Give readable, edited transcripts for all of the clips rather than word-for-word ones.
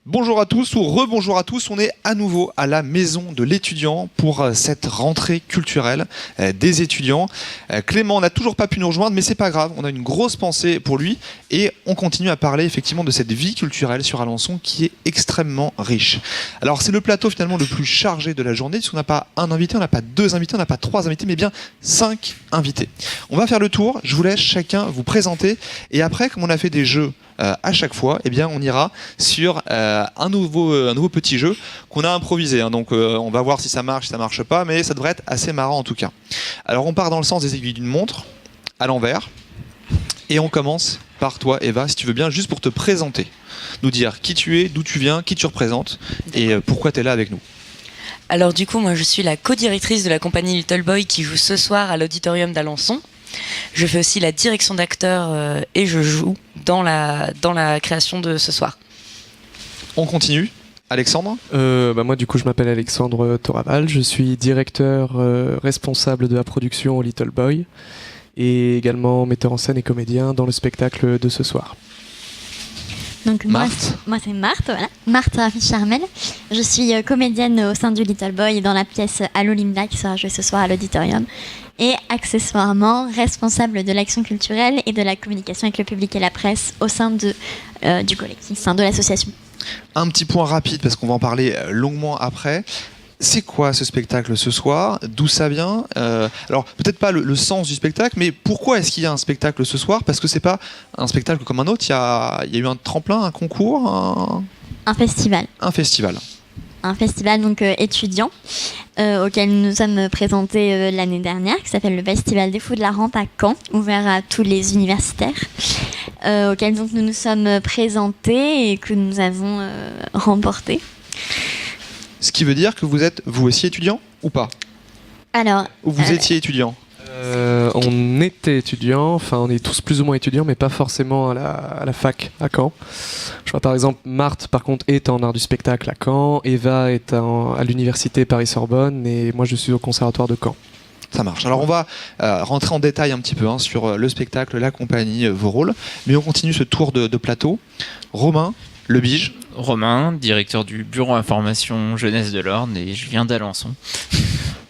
Bonjour à tous ou rebonjour à tous, on est à nouveau à la maison de l'étudiant pour cette rentrée culturelle des étudiants. Clément n'a toujours pas pu nous rejoindre, mais c'est pas grave, on a une grosse pensée pour lui et on continue à parler effectivement de cette vie culturelle sur Alençon qui est extrêmement riche. Alors c'est le plateau finalement le plus chargé de la journée, puisqu'on n'a pas un invité, on n'a pas deux invités, on n'a pas trois invités, mais bien 5 invités. On va faire le tour, je vous laisse chacun vous présenter et après, comme on a fait des jeux à chaque fois, eh bien, on ira sur un nouveau petit jeu qu'on a improvisé. Donc, on va voir si ça marche pas, mais ça devrait être assez marrant en tout cas. Alors, on part dans le sens des aiguilles d'une montre, à l'envers, et on commence par toi, Eva, si tu veux bien, juste pour te présenter, nous dire qui tu es, d'où tu viens, qui tu représentes, et pourquoi tu es là avec nous. Alors du coup, moi je suis la co-directrice de la compagnie Little Boy qui joue ce soir à l'auditorium d'Alençon. Je fais aussi la direction d'acteurs et je joue dans la création de ce soir. On continue. Alexandre ? Moi du coup je m'appelle Alexandre Toraval, je suis directeur responsable de la production au Little Boy et également metteur en scène et comédien dans le spectacle de ce soir. Donc moi c'est Marthe, voilà. Marthe Rafi-Charmel. Je suis comédienne au sein du Little Boy dans la pièce Allo Linda qui sera jouée ce soir à l'auditorium. Et accessoirement responsable de l'action culturelle et de la communication avec le public et la presse au sein du collectif, au sein de l'association. Un petit point rapide parce qu'on va en parler longuement après. C'est quoi ce spectacle ce soir ? D'où ça vient ? Alors peut-être pas le sens du spectacle, mais pourquoi est-ce qu'il y a un spectacle ce soir ? Parce que c'est pas un spectacle comme un autre. Il y a eu un tremplin, un concours, un festival. Un festival. Un festival donc étudiant auquel nous nous sommes présentés l'année dernière, qui s'appelle le Festival des Fous de la Rampe à Caen, ouvert à tous les universitaires, auquel donc nous nous sommes présentés et que nous avons remporté. Ce qui veut dire que vous êtes vous aussi étudiant ou pas ? Alors, ou vous étiez étudiant ? On était étudiants, enfin on est tous plus ou moins étudiants, mais pas forcément à la fac à Caen. Je vois par exemple Marthe par contre est en art du spectacle à Caen, Eva est à l'université Paris-Sorbonne et moi je suis au conservatoire de Caen. Ça marche. Alors on va rentrer en détail un petit peu sur le spectacle, la compagnie, vos rôles, mais on continue ce tour de plateau. Romain, le Bige. Romain, directeur du bureau information jeunesse de l'Orne et je viens d'Alençon.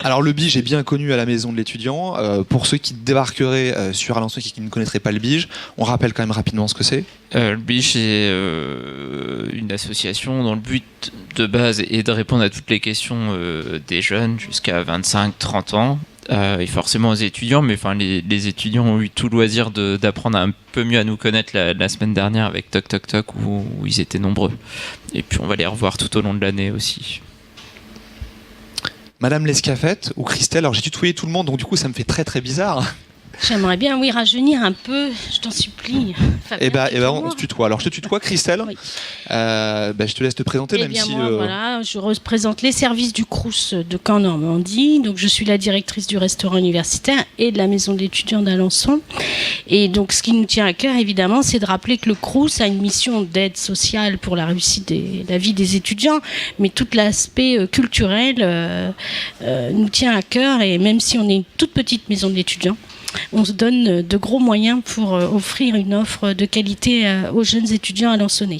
Alors le Bige est bien connu à la maison de l'étudiant. Pour ceux qui débarqueraient sur Alençon et qui ne connaîtraient pas le Bige, on rappelle quand même rapidement ce que c'est. Le Bige c'est une association dont le but de base est de répondre à toutes les questions des jeunes jusqu'à 25-30 ans. Et forcément aux étudiants, mais enfin les étudiants ont eu tout loisir d'apprendre un peu mieux à nous connaître la semaine dernière avec Toc Toc Toc où ils étaient nombreux. Et puis on va les revoir tout au long de l'année aussi. Madame Lescafette ou Christelle, alors j'ai tutoyé tout le monde, donc du coup ça me fait très très bizarre. J'aimerais bien, oui, rajeunir un peu, je t'en supplie. Eh ben, on se tutoie. Alors je te tutoie, Christelle. Oui. Je te laisse te présenter, même si. Moi, voilà, je représente les services du Crous de Caen Normandie. Donc je suis la directrice du restaurant universitaire et de la maison de l'étudiant d'Alençon. Et donc ce qui nous tient à cœur, évidemment, c'est de rappeler que le Crous a une mission d'aide sociale pour la réussite de la vie des étudiants, mais tout l'aspect culturel nous tient à cœur. Et même si on est une toute petite maison de l'étudiant, on se donne de gros moyens pour offrir une offre de qualité aux jeunes étudiants alençonnais.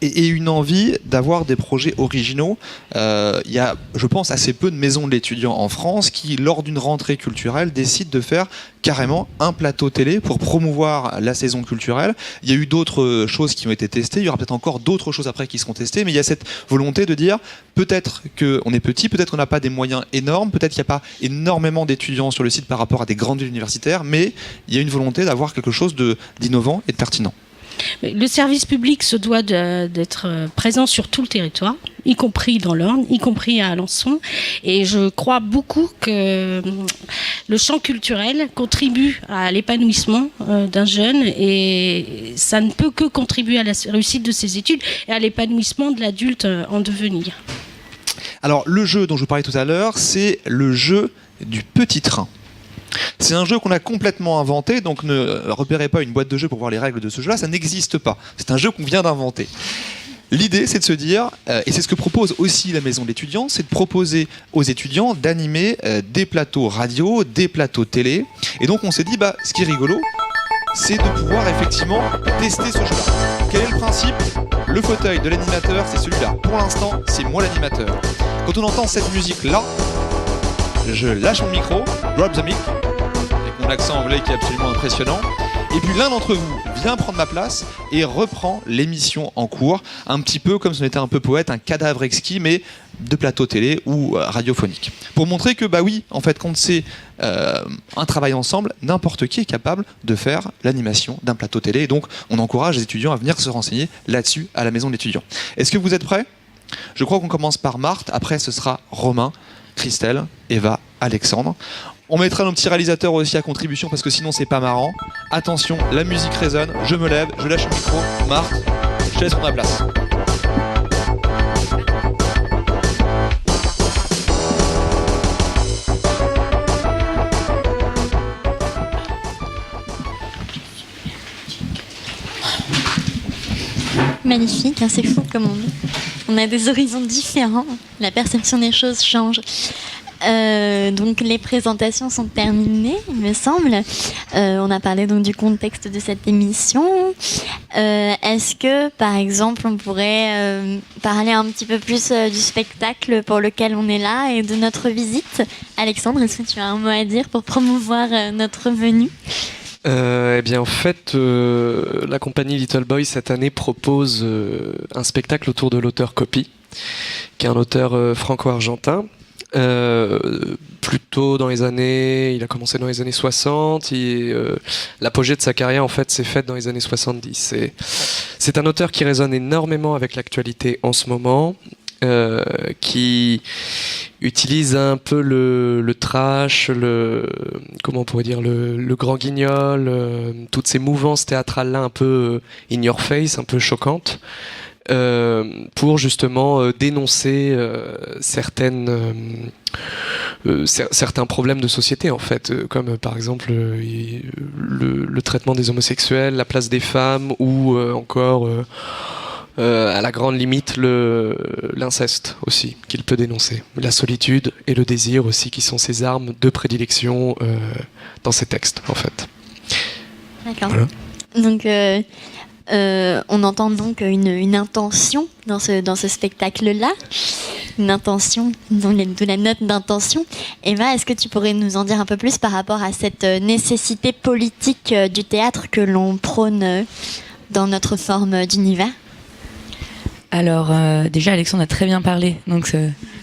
Et une envie d'avoir des projets originaux. Il y a, je pense, assez peu de maisons de l'étudiant en France qui, lors d'une rentrée culturelle, décident de faire carrément un plateau télé pour promouvoir la saison culturelle. Il y a eu d'autres choses qui ont été testées, il y aura peut-être encore d'autres choses après qui seront testées, mais il y a cette volonté de dire peut-être qu'on est petit, peut-être qu'on n'a pas des moyens énormes, peut-être qu'il n'y a pas énormément d'étudiants sur le site par rapport à des grandes villes universitaires, mais il y a une volonté d'avoir quelque chose d'innovant et de pertinent. Le service public se doit d'être présent sur tout le territoire, y compris dans l'Orne, y compris à Alençon. Et je crois beaucoup que le champ culturel contribue à l'épanouissement d'un jeune et ça ne peut que contribuer à la réussite de ses études et à l'épanouissement de l'adulte en devenir. Alors le jeu dont je vous parlais tout à l'heure, c'est le jeu du petit train. C'est un jeu qu'on a complètement inventé, donc ne repérez pas une boîte de jeu pour voir les règles de ce jeu-là, ça n'existe pas. C'est un jeu qu'on vient d'inventer. L'idée, c'est de se dire, et c'est ce que propose aussi la maison de l'étudiant, c'est de proposer aux étudiants d'animer des plateaux radio, des plateaux télé. Et donc on s'est dit, ce qui est rigolo, c'est de pouvoir effectivement tester ce jeu-là. Quel est le principe ? Le fauteuil de l'animateur, c'est celui-là. Pour l'instant, c'est moi l'animateur. Quand on entend cette musique-là, je lâche mon micro, drop the mic, avec mon accent anglais qui est absolument impressionnant. Et puis l'un d'entre vous vient prendre ma place et reprend l'émission en cours, un petit peu comme si on était un peu poète, un cadavre exquis, mais de plateau télé ou radiophonique. Pour montrer que, bah oui, en fait, quand c'est un travail ensemble, n'importe qui est capable de faire l'animation d'un plateau télé. Et donc, on encourage les étudiants à venir se renseigner là-dessus à la maison de l'étudiant. Est-ce que vous êtes prêts ? Je crois qu'on commence par Marthe, après ce sera Romain, Christelle, Eva, Alexandre. On mettra nos petits réalisateurs aussi à contribution parce que sinon c'est pas marrant. Attention, la musique résonne, je me lève, je lâche le micro. Marthe, je te laisse prendre la place. Magnifique, hein, c'est fou comme on a des horizons différents. La perception des choses change. Donc les présentations sont terminées, il me semble. On a parlé donc du contexte de cette émission. Est-ce que, par exemple, on pourrait parler un petit peu plus du spectacle pour lequel on est là et de notre visite ? Alexandre, est-ce que tu as un mot à dire pour promouvoir notre venue ? Eh bien, en fait, la compagnie Little Boy cette année propose un spectacle autour de l'auteur Copy, qui est un auteur franco-argentin. Plutôt dans les années, il a commencé dans les années 60, l'apogée de sa carrière en fait s'est faite dans les années 70. C'est un auteur qui résonne énormément avec l'actualité en ce moment, qui utilise un peu le trash, comment on pourrait dire, le grand guignol, toutes ces mouvances théâtrales là un peu in your face, un peu choquantes. Pour justement dénoncer certains problèmes de société en fait, comme par exemple le traitement des homosexuels, la place des femmes ou encore à la grande limite l'inceste aussi qu'il peut dénoncer, la solitude et le désir aussi qui sont ses armes de prédilection dans ses textes en fait. D'accord. Voilà. Donc on entend donc une intention dans ce spectacle-là, une intention, de la note d'intention. Eva, est-ce que tu pourrais nous en dire un peu plus par rapport à cette nécessité politique du théâtre que l'on prône dans notre forme d'univers ? Alors déjà Alexandre a très bien parlé, donc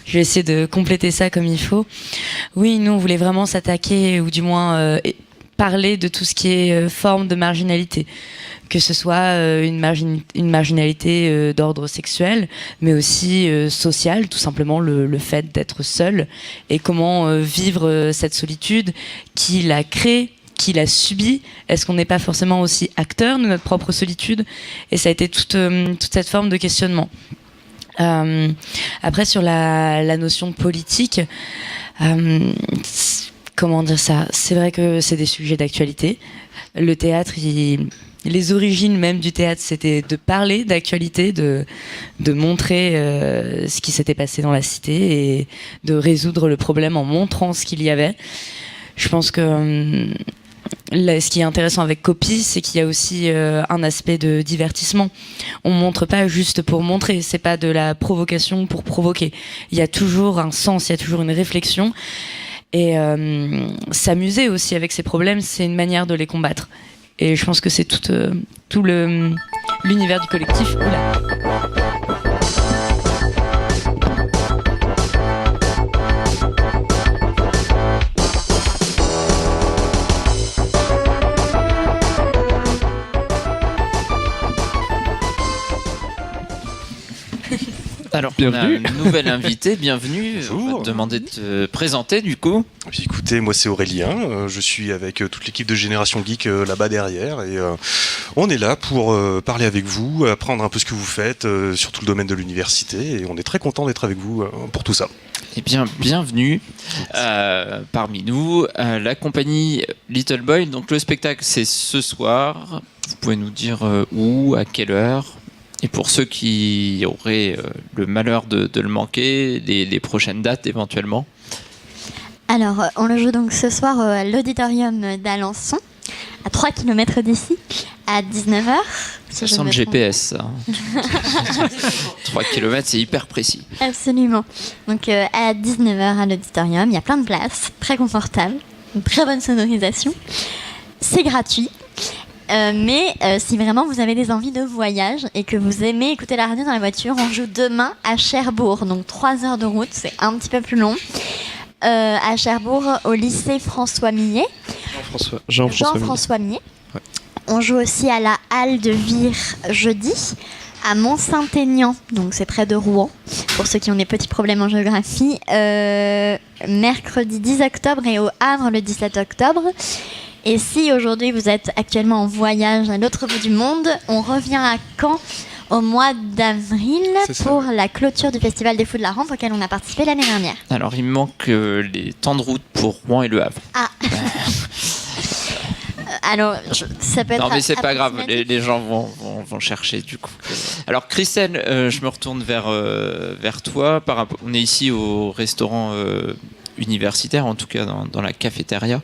je vais essayer de compléter ça comme il faut. Oui, nous on voulait vraiment s'attaquer, ou du moins parler de tout ce qui est forme de marginalité, que ce soit une marginalité d'ordre sexuel, mais aussi sociale, tout simplement le fait d'être seul, et comment vivre cette solitude, qui la crée, qui l'a subie. Est-ce qu'on n'est pas forcément aussi acteur de notre propre solitude ? Et ça a été toute cette forme de questionnement. Après, sur la notion politique, comment dire ça ? C'est vrai que c'est des sujets d'actualité. Le théâtre, les origines même du théâtre, c'était de parler d'actualité, de montrer ce qui s'était passé dans la cité et de résoudre le problème en montrant ce qu'il y avait. Je pense que ce qui est intéressant avec Copy, c'est qu'il y a aussi un aspect de divertissement. On montre pas juste pour montrer, c'est pas de la provocation pour provoquer. Il y a toujours un sens, il y a toujours une réflexion. Et s'amuser aussi avec ces problèmes, c'est une manière de les combattre. Et je pense que c'est tout l'univers du collectif. Oula. Alors, bienvenue. on a un nouvel invité, bienvenue. Bonjour. On va te demander de te présenter du coup. Puis écoutez, moi c'est Aurélien, je suis avec toute l'équipe de Génération Geek là-bas derrière et on est là pour parler avec vous, apprendre un peu ce que vous faites sur tout le domaine de l'université et on est très content d'être avec vous pour tout ça. Eh bien, bienvenue parmi nous, la compagnie Little Boy. Donc le spectacle c'est ce soir, vous pouvez nous dire où, à quelle heure ? Et pour ceux qui auraient le malheur de le manquer, les prochaines dates éventuellement. Alors, on le joue donc ce soir à l'auditorium d'Alençon, à 3 km d'ici, à 19h. Ça sent le GPS, ça. 3 km, c'est hyper précis. Absolument. Donc à 19h à l'auditorium, il y a plein de places, très confortable, une très bonne sonorisation. C'est gratuit. Mais si vraiment vous avez des envies de voyage et que vous aimez écouter la radio dans la voiture, on joue demain à Cherbourg. Donc 3 heures de route, c'est un petit peu plus long. À Cherbourg, au lycée François Millet. Jean-François Millet. Ouais. On joue aussi à la Halle de Vire jeudi, à Mont-Saint-Aignan, donc c'est près de Rouen, pour ceux qui ont des petits problèmes en géographie, mercredi 10 octobre et au Havre le 17 octobre. Et si aujourd'hui vous êtes actuellement en voyage à l'autre bout du monde, on revient à Caen au mois d'avril pour la clôture du Festival des Fous de la Rampe auquel on a participé l'année dernière. Alors, il me manque les temps de route pour Rouen et Le Havre. Ah. Alors, ça peut être... Non, mais c'est pas grave, les gens vont chercher du coup. Alors, Christelle, je me retourne vers toi. On est ici au restaurant universitaire, en tout cas dans la cafétéria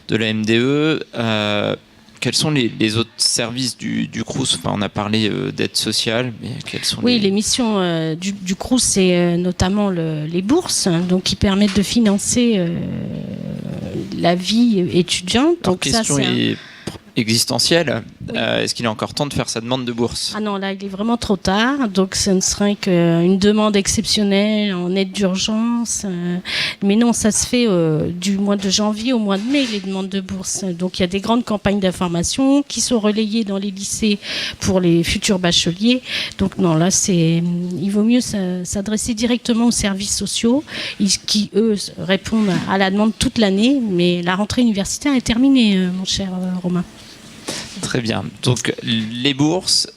de la MDE. Quels sont les autres services du Crous? Enfin, on a parlé d'aide sociale, mais quels sont les missions du Crous, c'est notamment les bourses, donc qui permettent de financer la vie étudiante. Alors, donc question existentielle, est-ce qu'il est encore temps de faire sa demande de bourse? Ah non, là il est vraiment trop tard, donc ce ne serait qu'une demande exceptionnelle en aide d'urgence, mais non, ça se fait du mois de janvier au mois de mai, les demandes de bourse. Donc il y a des grandes campagnes d'information qui sont relayées dans les lycées pour les futurs bacheliers. Donc non, là il vaut mieux s'adresser directement aux services sociaux qui eux répondent à la demande toute l'année, mais la rentrée universitaire est terminée, mon cher Romain. Très bien. Donc, les bourses,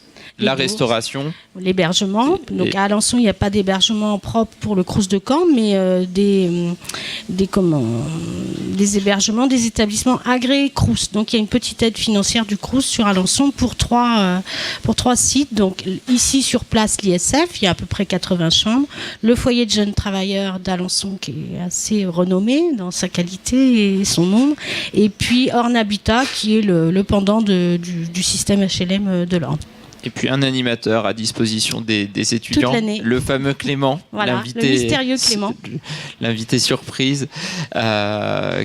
la restauration. L'hébergement. Donc, à Alençon, il n'y a pas d'hébergement propre pour le Crous de Caen, mais des hébergements des établissements agréés Crous. Donc, il y a une petite aide financière du Crous sur Alençon pour trois sites. Donc, ici, sur place, l'ISF, il y a à peu près 80 chambres. Le foyer de jeunes travailleurs d'Alençon, qui est assez renommé dans sa qualité et son nombre. Et puis, Orne Habitat, qui est le pendant du système HLM de l'Orne. Et puis un animateur à disposition des étudiants, le fameux Clément, voilà, le mystérieux Clément, l'invité surprise,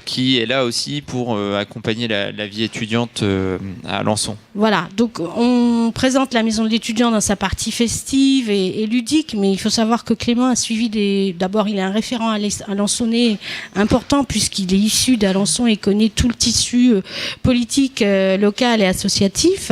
qui est là aussi pour accompagner la vie étudiante à Alençon. Voilà, donc on présente la maison de l'étudiant dans sa partie festive et ludique, mais il faut savoir que Clément a suivi d'abord il est un référent alençonnais important puisqu'il est issu d'Alençon et connaît tout le tissu politique local et associatif,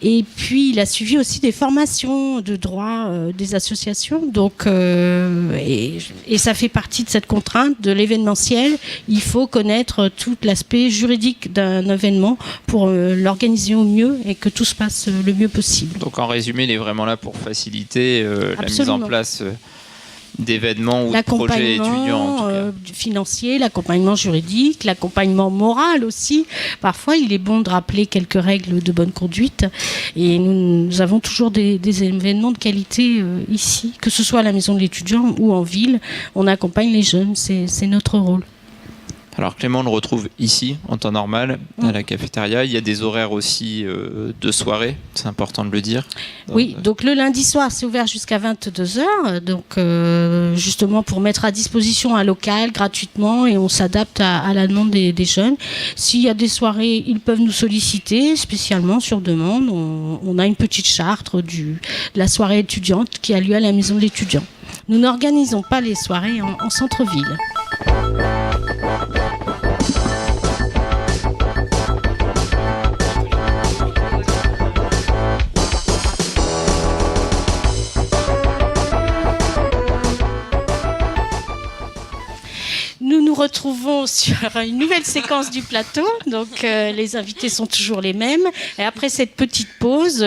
et puis il a suivi aussi des formations de droit des associations, donc et ça fait partie de cette contrainte de l'événementiel. Il faut connaître tout l'aspect juridique d'un événement pour l'organiser au mieux et que tout se passe le mieux possible. Donc en résumé, il est vraiment là pour faciliter la mise en place d'événements ou de projets étudiants, en tout cas. Financier, l'accompagnement juridique, l'accompagnement moral aussi. Parfois, il est bon de rappeler quelques règles de bonne conduite. Et nous avons toujours des événements de qualité ici, que ce soit à la maison de l'étudiant ou en ville. On accompagne les jeunes, c'est notre rôle. Alors Clément, on le retrouve ici en temps normal à la cafétéria. Il y a des horaires aussi de soirée, c'est important de le dire. Oui, donc le lundi soir c'est ouvert jusqu'à 22h, donc justement pour mettre à disposition un local gratuitement, et on s'adapte à la demande des jeunes. S'il y a des soirées, ils peuvent nous solliciter spécialement sur demande. On a une petite charte de la soirée étudiante qui a lieu à la maison de l'étudiant. Nous n'organisons pas les soirées en centre-ville. Nous nous retrouvons sur une nouvelle séquence du plateau. Donc les invités sont toujours les mêmes. Et après cette petite pause,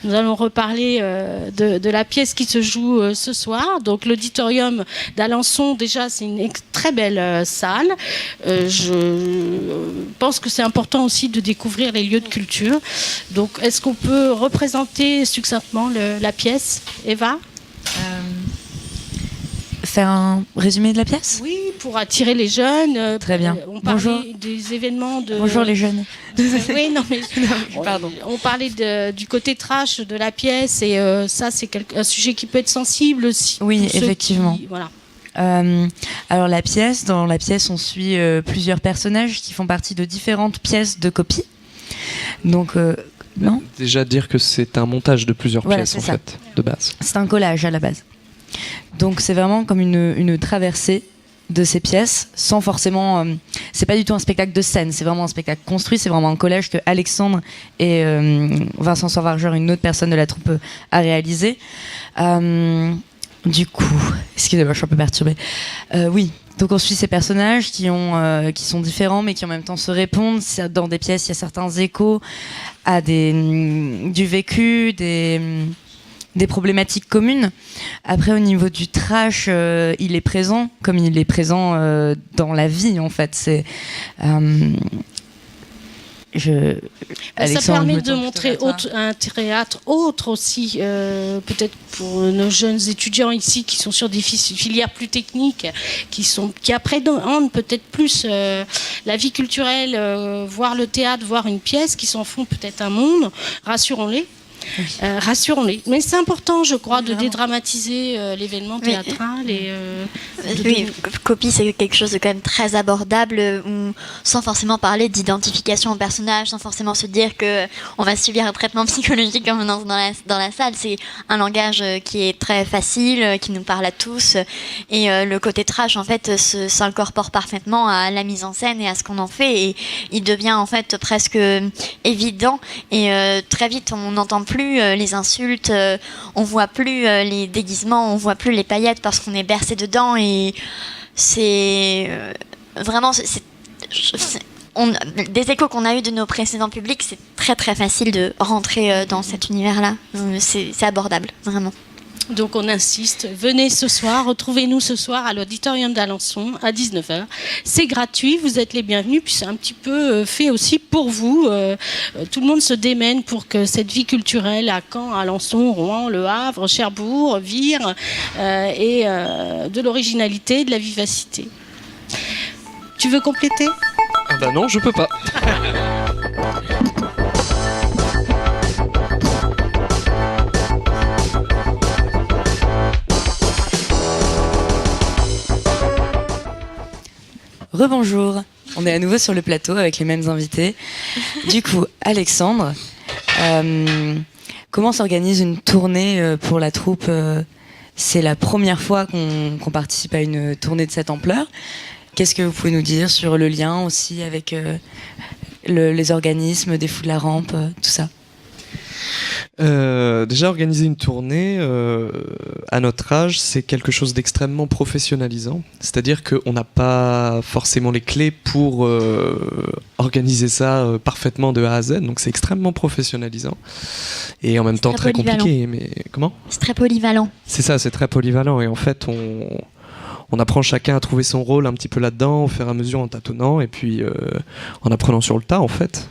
nous allons reparler de la pièce qui se joue ce soir. Donc l'auditorium d'Alençon, déjà, c'est une très belle salle. Je pense que c'est important aussi de découvrir les lieux de culture. Donc est-ce qu'on peut représenter succinctement la pièce, Eva ? Faire un résumé de la pièce ? Oui, pour attirer les jeunes. Très bien. On parlait Bonjour. des événements de... Bonjour les jeunes. Oui, non, mais Pardon. on parlait du côté trash de la pièce et ça, c'est un sujet qui peut être sensible aussi. Oui, pour ceux effectivement. Voilà. Alors dans la pièce, on suit plusieurs personnages qui font partie de différentes pièces de copie. Donc, non, Déjà dire que c'est un montage de plusieurs Voilà, pièces c'est en ça. fait, de base. c'est un collage à la base. Donc c'est vraiment comme une traversée de ces pièces, sans forcément... c'est pas du tout un spectacle de scène, c'est vraiment un spectacle construit, c'est vraiment un collage que Alexandre et Vincent Sorvargeur, une autre personne de la troupe, a réalisé. Du coup, excusez-moi, je suis un peu perturbée. Oui, donc on suit ces personnages qui sont différents, mais qui en même temps se répondent. Dans des pièces, il y a certains échos à du vécu, des problématiques communes. Après, au niveau du trash, il est présent, comme il est présent dans la vie, en fait. Ça permet de montrer un théâtre autre aussi, peut-être pour nos jeunes étudiants ici qui sont sur des filières plus techniques, qui appréhendent peut-être plus la vie culturelle, voir le théâtre, voir une pièce, qui s'en font peut-être un monde. Rassurons-les. Rassurons-les. Mais c'est important, je crois, de dédramatiser l'événement théâtral. Oui, copie, c'est quelque chose de quand même très abordable, sans forcément parler d'identification au personnage, sans forcément se dire qu'on va subir un traitement psychologique en venant dans la salle. C'est un langage qui est très facile, qui nous parle à tous. Et le côté trash, en fait, s'incorpore parfaitement à la mise en scène et à ce qu'on en fait. Et il devient, en fait, presque évident. Et très vite, on n'entend plus les insultes, on voit plus les déguisements, on voit plus les paillettes parce qu'on est bercé dedans et c'est vraiment des échos qu'on a eu de nos précédents publics, c'est très très facile de rentrer dans cet univers-là. C'est abordable, vraiment. Donc on insiste, venez ce soir, retrouvez-nous ce soir à l'Auditorium d'Alençon à 19h. C'est gratuit, vous êtes les bienvenus, puis c'est un petit peu fait aussi pour vous. Tout le monde se démène pour que cette vie culturelle à Caen, Alençon, Rouen, Le Havre, Cherbourg, Vire ait de l'originalité, de la vivacité. Tu veux compléter ? Ah bah non, je peux pas. Rebonjour, on est à nouveau sur le plateau avec les mêmes invités. Du coup, Alexandre, comment s'organise une tournée pour la troupe ? C'est la première fois qu'on participe à une tournée de cette ampleur. Qu'est-ce que vous pouvez nous dire sur le lien aussi avec les organismes, des Fous de la Rampe, tout ça ? Déjà, organiser une tournée à notre âge, c'est quelque chose d'extrêmement professionnalisant. C'est-à-dire qu'on n'a pas forcément les clés pour organiser ça parfaitement de A à Z. Donc c'est extrêmement professionnalisant et en même temps très compliqué. Mais comment ? C'est très polyvalent. C'est ça, c'est très polyvalent. Et en fait, on apprend chacun à trouver son rôle un petit peu là-dedans, au fur et à mesure en tâtonnant et puis en apprenant sur le tas en fait.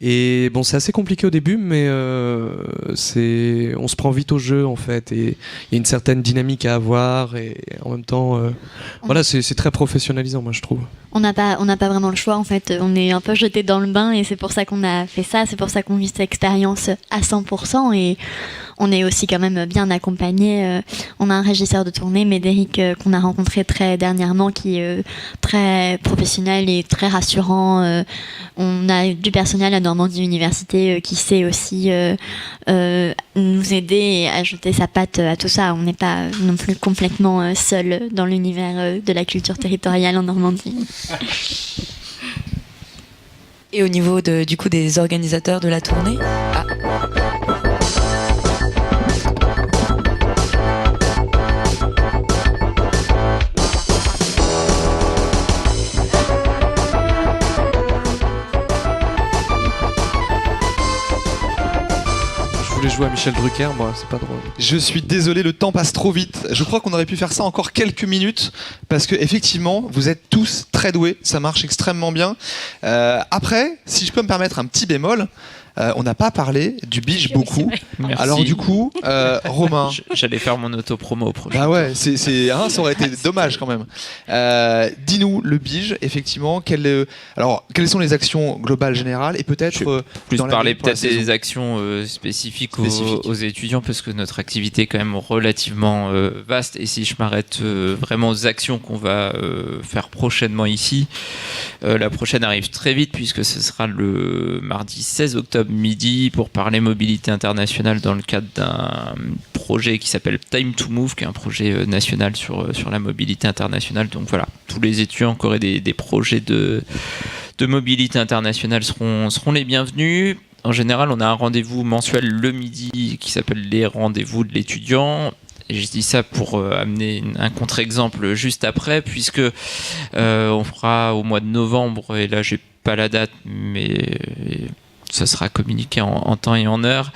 Et bon, c'est assez compliqué au début, mais on se prend vite au jeu en fait, et il y a une certaine dynamique à avoir, et en même temps, voilà, c'est très professionnalisant, moi je trouve. On n'a pas vraiment le choix en fait, on est un peu jeté dans le bain et c'est pour ça qu'on a fait ça, c'est pour ça qu'on vit cette expérience à 100% et on est aussi quand même bien accompagné. On a un régisseur de tournée, Médéric, qu'on a rencontré très dernièrement, qui est très professionnel et très rassurant. On a du personnel à Normandie Université qui sait aussi nous aider et ajouter sa patte à tout ça. On n'est pas non plus complètement seul dans l'univers de la culture territoriale en Normandie. Et au niveau du coup des organisateurs de la tournée ? Je voulais jouer à Michel Drucker, moi, c'est pas drôle. Je suis désolé, le temps passe trop vite. Je crois qu'on aurait pu faire ça encore quelques minutes parce que effectivement, vous êtes tous très doués, ça marche extrêmement bien. Après, si je peux me permettre un petit bémol, on n'a pas parlé du Bige beaucoup. Merci. Alors du coup, Romain. J'allais faire mon auto-promo au prochain. Bah ouais, ça aurait été dommage quand même. Dis-nous le Bige, effectivement, quelles sont les actions globales générales et peut-être Plus dans parler pour la peut-être des saison. actions spécifiques aux étudiants, parce que notre activité est quand même relativement vaste. Et si je m'arrête vraiment aux actions qu'on va faire prochainement ici, la prochaine arrive très vite, puisque ce sera le mardi 16 octobre midi pour parler mobilité internationale dans le cadre d'un projet qui s'appelle Time to Move, qui est un projet national sur la mobilité internationale. Donc voilà, tous les étudiants qui auraient des projets de mobilité internationale seront les bienvenus. En général, on a un rendez-vous mensuel le midi qui s'appelle les rendez-vous de l'étudiant. Et je dis ça pour amener un contre-exemple juste après, puisque on fera au mois de novembre, et là j'ai pas la date, mais ça sera communiqué en temps et en heure,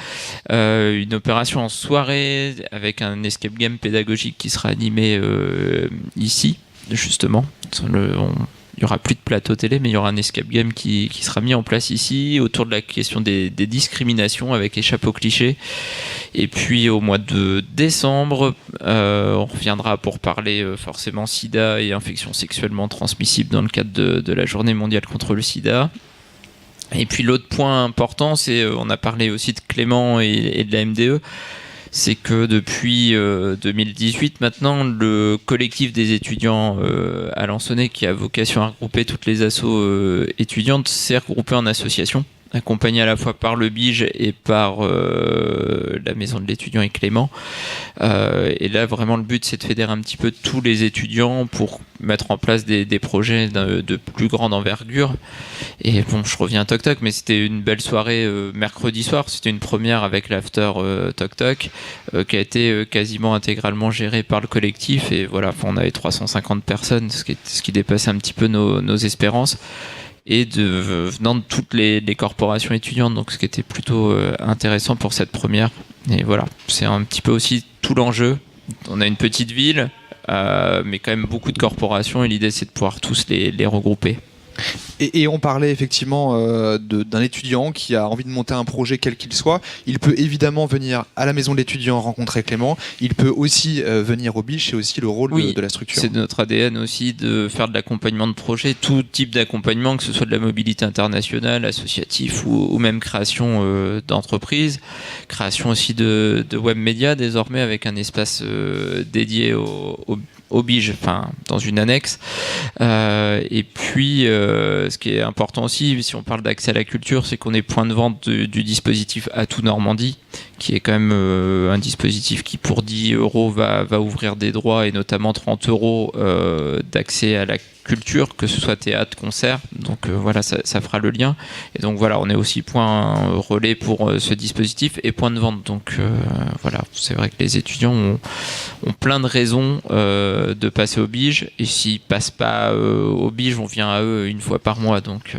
une opération en soirée avec un escape game pédagogique qui sera animé ici, justement. Il n'y aura plus de plateau télé, mais il y aura un escape game qui sera mis en place ici autour de la question des discriminations avec échappe aux clichés. Et puis au mois de décembre, on reviendra pour parler forcément sida et infections sexuellement transmissibles dans le cadre de la journée mondiale contre le sida. Et puis l'autre point important, c'est on a parlé aussi de Clément et de la MDE. C'est que depuis 2018 maintenant, le collectif des étudiants alençonnais, qui a vocation à regrouper toutes les assos étudiantes, s'est regroupé en association, accompagné à la fois par le Bige et par la maison de l'étudiant et Clément. Et là, vraiment, le but, c'est de fédérer un petit peu tous les étudiants pour mettre en place des projets de plus grande envergure. Et bon, je reviens à Toc Toc, mais c'était une belle soirée mercredi soir. C'était une première avec l'after Toc Toc, qui a été quasiment intégralement gérée par le collectif. Et voilà, on avait 350 personnes, ce qui dépasse un petit peu nos espérances. Et venant de toutes les corporations étudiantes, donc ce qui était plutôt intéressant pour cette première. Et voilà, c'est un petit peu aussi tout l'enjeu. On a une petite ville, mais quand même beaucoup de corporations, et l'idée c'est de pouvoir tous les regrouper. Et on parlait effectivement d'un étudiant qui a envie de monter un projet quel qu'il soit. Il peut évidemment venir à la maison de l'étudiant rencontrer Clément. Il peut aussi venir au Bige, c'est aussi le rôle de la structure. C'est notre ADN aussi de faire de l'accompagnement de projet, tout type d'accompagnement, que ce soit de la mobilité internationale, associatif ou même création d'entreprise. Création aussi de web médias désormais avec un espace dédié au Bige, enfin dans une annexe. Et puis ce qui est important aussi, si on parle d'accès à la culture, c'est qu'on est point de vente du dispositif Atout Normandie, qui est quand même un dispositif qui pour 10 € va ouvrir des droits, et notamment 30 € d'accès à la culture, que ce soit théâtre, concert. Donc voilà, ça fera le lien. Et donc voilà, on est aussi point relais pour ce dispositif et point de vente. Donc voilà, c'est vrai que les étudiants ont plein de raisons de passer au Bige, et s'ils passent pas au Bige, on vient à eux une fois par mois. Donc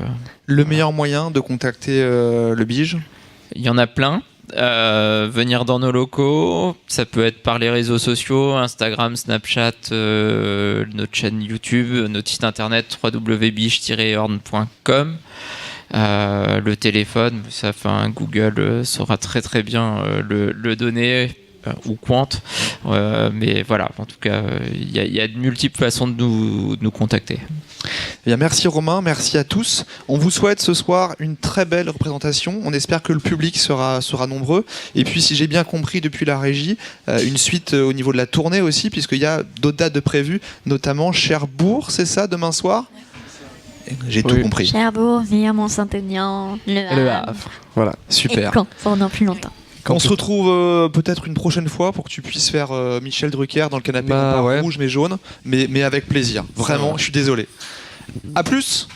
le meilleur moyen de contacter le Bige? Il y en a plein. Venir dans nos locaux, ça peut être par les réseaux sociaux, Instagram, Snapchat, notre chaîne YouTube, notre site internet www.bige-horn.com. Le téléphone, ça, Google saura très très bien le donner, ou Quant, mais voilà, en tout cas il y a de multiples façons de nous contacter. Eh bien, merci Romain, merci à tous. On vous souhaite ce soir une très belle représentation. On espère que le public sera nombreux. Et puis, si j'ai bien compris depuis la régie, une suite au niveau de la tournée aussi, puisqu'il y a d'autres dates de prévues, notamment Cherbourg, c'est ça, demain soir? J'ai tout compris. Cherbourg, Mont-Saint-Aignan, Le Havre. Voilà, super. Et Caen, pendant plus longtemps. On se retrouve peut-être une prochaine fois pour que tu puisses faire Michel Drucker dans le canapé rouge mais jaune, mais avec plaisir. Vraiment, je suis désolé. À plus.